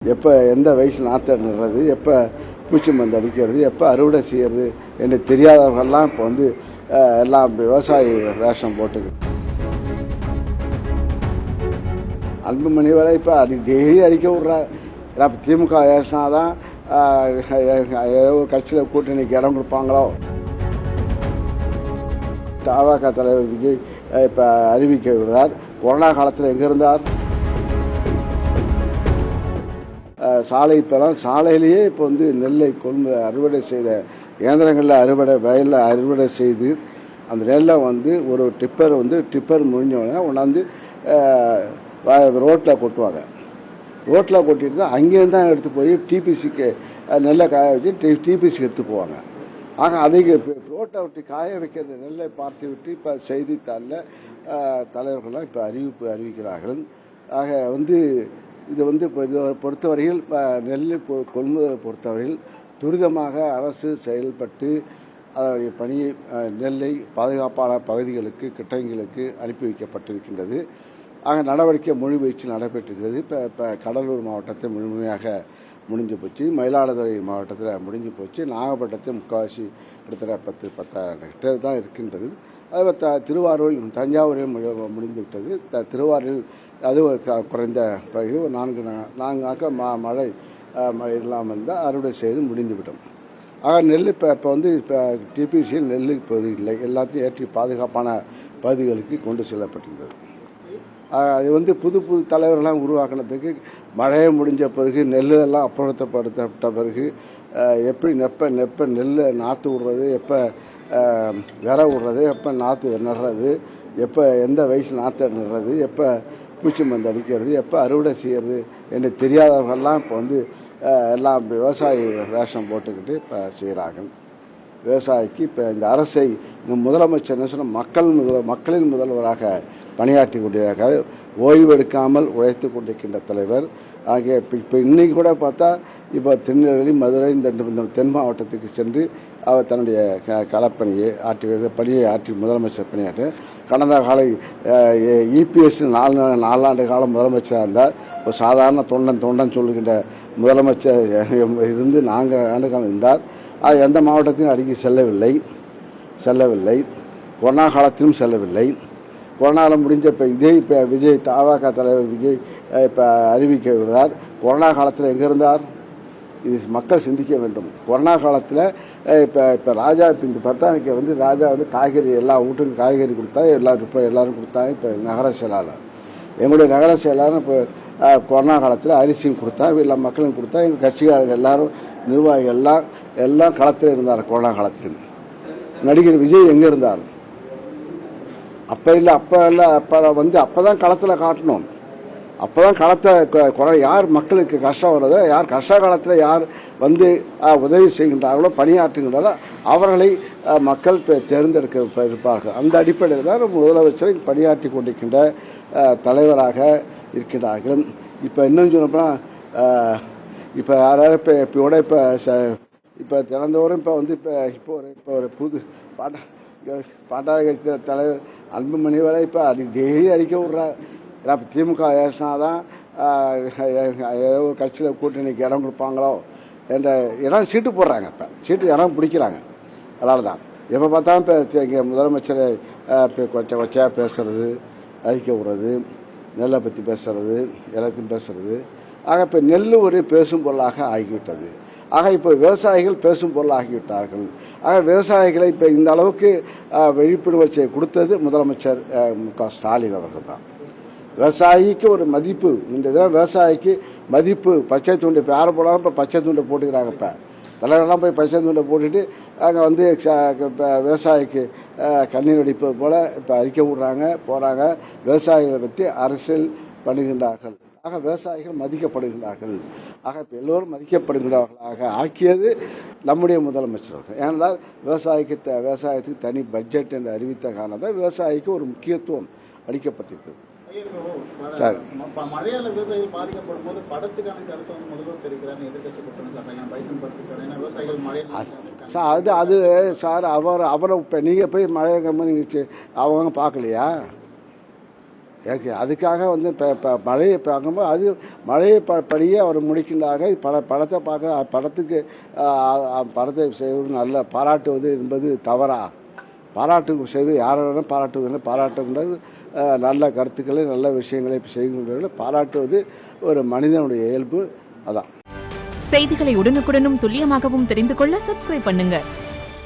எப்போ எந்த வயசில் நாற்று நடுறது, எப்போ பூச்சி மருந்து அடிக்கிறது, எப்போ அறுவடை செய்கிறது என்று தெரியாதவர்கள்லாம் இப்போ எல்லாம் விவசாயி வேஷம் போட்டுக்கு அன்புமணி வேலை இப்போ டெய்லி அடிக்க விட்றாரு. இப்போ திமுக வேசினாதான் ஏதோ ஒரு கட்சியில் கூட்டணிக்கு இடம் கொடுப்பாங்களோ. தவாக தலைவர் விஜய் இப்போ அறிவிக்க விடுறார். கொரோனா காலத்தில் எங்கே இருந்தார்? சாலையிலேயே இப்போ நெல்லை அறுவடை செய்த இயந்திரங்களில் வயலில் அறுவடை செய்து அந்த நெல்லை ஒரு டிப்பர் முடிஞ்சோடனே கொண்டாந்து ரோட்டில் கொட்டுவாங்க. ரோட்டில் கொட்டிட்டு தான் அங்கேருந்து தான் எடுத்து போய் டிபிசிக்கு நெல்லை காய வச்சு டிபிசிக்கு எடுத்து போவாங்க. ஆக அதை ரோட்டை விட்டு காய வைக்கிறது நெல்லை பார்த்து விட்டு இப்போ செய்தித்தாளில் தலைவர்கள்லாம் இப்போ அறிவிக்கிறார்கள். ஆக இது பொறுத்தவரையில் நெல் கொள்முதலை பொறுத்தவரையில் துரிதமாக அரசு செயல்பட்டு அதனுடைய பணியை நெல்லை பாதுகாப்பான பகுதிகளுக்கு கிட்டங்களுக்கு அனுப்பி வைக்கப்பட்டிருக்கின்றது. ஆக நடவடிக்கை முழுவீச்சில் நடைபெற்றிருக்கிறது. இப்போ கடலூர் மாவட்டத்தை முழுமையாக முடிஞ்சு போச்சு, மயிலாடுதுறை மாவட்டத்தில் முடிஞ்சு போச்சு, நாகப்பட்டினத்தில் முக்கால்வாசி கிட்டத்தட்ட 10,000 ஹெக்டேர் தான் இருக்கின்றது. அது திருவாரூரில் தஞ்சாவூரில் முடிந்து விட்டது. திருவாரூரில் அது குறைந்த பிறகு ஒரு 4 நாட்கள் மழை இல்லாமல் இருந்தால் அறுவடை செய்து முடிந்துவிட்டோம். ஆக நெல் இப்போ டிபிசியில் நெல் இப்போது இல்லை, எல்லாத்தையும் ஏற்றி பாதுகாப்பான பகுதிகளுக்கு கொண்டு செல்லப்பட்டிருந்தது. அது புது தலைவர்கள்லாம் உருவாக்கினதுக்கு மழையை முடிஞ்ச பிறகு நெல்லெல்லாம் அப்புறப்படுத்தப்பட்ட பிறகு எப்படி நெப்ப நெல் நாற்று விடுறது, எப்போ விரை விடுறது, எப்போ நாற்று நடுறது, எப்போ எந்த வயசில் நாற்று நடுறது, எப்போ பூச்சி மருந்து அடிக்கிறது, எப்போ அறுவடை செய்கிறது என்று தெரியாதவர்கள்லாம் இப்போ எல்லாம் விவசாயி வேஷம் போட்டுக்கிட்டு இப்போ செய்கிறாங்க. விவசாயிக்கு இப்போ இந்த அரசை முதலமைச்சர் என்ன சொன்ன மக்களின் முதல்வராக பணியாற்றி கொண்டிருக்கிறார். ஓய்வெடுக்காமல் உழைத்து கொண்டிருக்கின்ற தலைவர். ஆகிய இப்போ இன்னைக்கு கூட பார்த்தா இப்போ திருநெல்வேலி, மதுரை இந்த தென் மாவட்டத்துக்கு சென்று அவர் தன்னுடைய களப்பணியை ஆற்றி முதலமைச்சர் பணியாற்ற கடந்த கால இபிஎஸ் 4 ஆண்டு காலம் முதலமைச்சராக இருந்தார். ஒரு சாதாரண தொண்டன் சொல்லுகின்ற முதலமைச்சர் இருந்து 4 ஆண்டு காலம் இருந்தார். அது எந்த மாவட்டத்தையும் அடிக்கி செல்லவில்லை. கொரோனா காலத்திலும் செல்லவில்லை. கொரோனாவில் முடிஞ்ச இப்போ விஜய் தவாக தலைவர் விஜய் இப்போ அறிவிக்க விடுறார். கொரோனா காலத்தில் எங்கே இருந்தார்? இது மக்கள் சிந்திக்க வேண்டும். கொரோனா காலத்தில் இப்போ ராஜா இப்போ பத்தானிக்கு ராஜா காய்கறி எல்லா வீட்டுக்கும் காய்கறி கொடுத்தா எல்லாரும் கொடுத்தாங்க. இப்போ நகர செயலாளர் எங்களுடைய நகர செயலாளர் இப்போ கொரோனா காலத்தில் அரிசியும் கொடுத்தா, எல்லா மக்களும் கொடுத்தா. எங்கள் கட்சிக்காரர்கள் எல்லாரும் நிர்வாகிகள் எல்லாம் களத்தில் இருந்தார். கொரோனா காலத்தில் நடிகர் விஜய் எங்கே இருந்தார்? அப்போ தான் களத்தில் காட்டணும். அப்போ தான் களத்தை யார் மக்களுக்கு கஷ்டம் வருதோ, யார் கஷ்ட காலத்தில் யார் உதவி செய்கின்றார்களோ, பணியாற்றுகின்றாரோ அவர்களை மக்கள் தேர்ந்தெடுக்க இருப்பார்கள். அந்த அடிப்படையில் தான் முதலமைச்சரை பணியாற்றி கொண்டிருக்கின்ற தலைவராக இருக்கின்றார்கள். இப்போ இன்னும் சொன்னோம்னா இப்போ யாராவது இப்போ திறந்தவரும் இப்போ ஒரு புது பாட்டாளி கட்சி தலைவர் அன்புமணி வேலை இப்போ டெய்லி அடிக்க விட்றாரு. இப்போ திமுக வேசினாதான் ஏதோ ஒரு கட்சியில் கூட்டணிக்கு இடம் கொடுப்பாங்களோ என்ற இடம் சீட்டு போடுறாங்க. இப்போ சீட்டு இடம் பிடிக்கிறாங்க. அதனால தான் எப்போ பார்த்தாலும் இப்போ இங்கே முதலமைச்சரை கொச்சையாக பேசுறது, அறிக்கை விடுறது, நெல்லை பற்றி பேசுறது, எல்லாத்தையும் பேசுறது. ஆக இப்போ நெல் ஒரு பேசும் பொருளாக ஆகிவிட்டது. ஆக இப்போ விவசாயிகள் பேசும் பொருள் ஆகிவிட்டார்கள். ஆக விவசாயிகளை இப்போ இந்த அளவுக்கு விழிப்புணர்ச்சியை கொடுத்தது முதலமைச்சர் மு.க. ஸ்டாலின் அவர்கள் தான். விவசாயிக்கு ஒரு மதிப்பு, இந்த இதில் விவசாயிக்கு மதிப்பு. பச்சை துண்டை இப்போ யாரை போடாலும் இப்போ பச்சை துண்டை போட்டுக்கிறாங்க. இப்போ தலைவரெல்லாம் போய் பச்சை துண்டை போட்டுட்டு அங்கே இப்போ விவசாயிக்கு கண்ணீர் வடிப்பது போல் இப்போ அறிக்கை விடுறாங்க, போகிறாங்க. விவசாயிகளை பற்றி அரசியல் பண்ணுகின்றார்கள். ஆக விவசாயிகள் மதிக்கப்படுகின்றார்கள். ஆக இப்போ எல்லோரும் மதிக்கப்படுகின்றவர்களாக ஆக்கியது நம்முடைய முதலமைச்சர். ஏனென்றால் விவசாயத்துக்கு தனி பட்ஜெட் என்று அறிவித்த காரணத்தான் விவசாயிக்கு ஒரு முக்கியத்துவம் அளிக்கப்பட்டிருக்கிறது. சார், மழையால விவசாயிகள் பாதிக்கப்படும் போது படத்துக்கான கருத்தை முதல்வர் தெரிவிக்கிறாங்க. எதிர்கட்சி சார் அது சார் அவரை இப்போ நீங்கள் போய் மழை கம்பெனி அவங்க பார்க்கலையா? அதுக்காக வந்து இப்போ மழையை பார்க்கும்போது அது மழையை படியே அவர் முடிக்கின்றாக படத்தை பார்க்க படத்தை செய்வது நல்ல பாராட்டுவது என்பது தவறா? பாராட்டு செய்து யாரும் பாராட்டுகின்றது நல்ல கருத்துக்களை நல்ல விஷயங்களை செய்கின்றவர்களை பாராட்டுவது ஒரு மனிதனுடைய இயல்பு. அதான். செய்திகளை உடனுக்குடனும் துல்லியமாகவும் தெரிந்து கொள்ள சப்ஸ்கிரைப் பண்ணுங்க.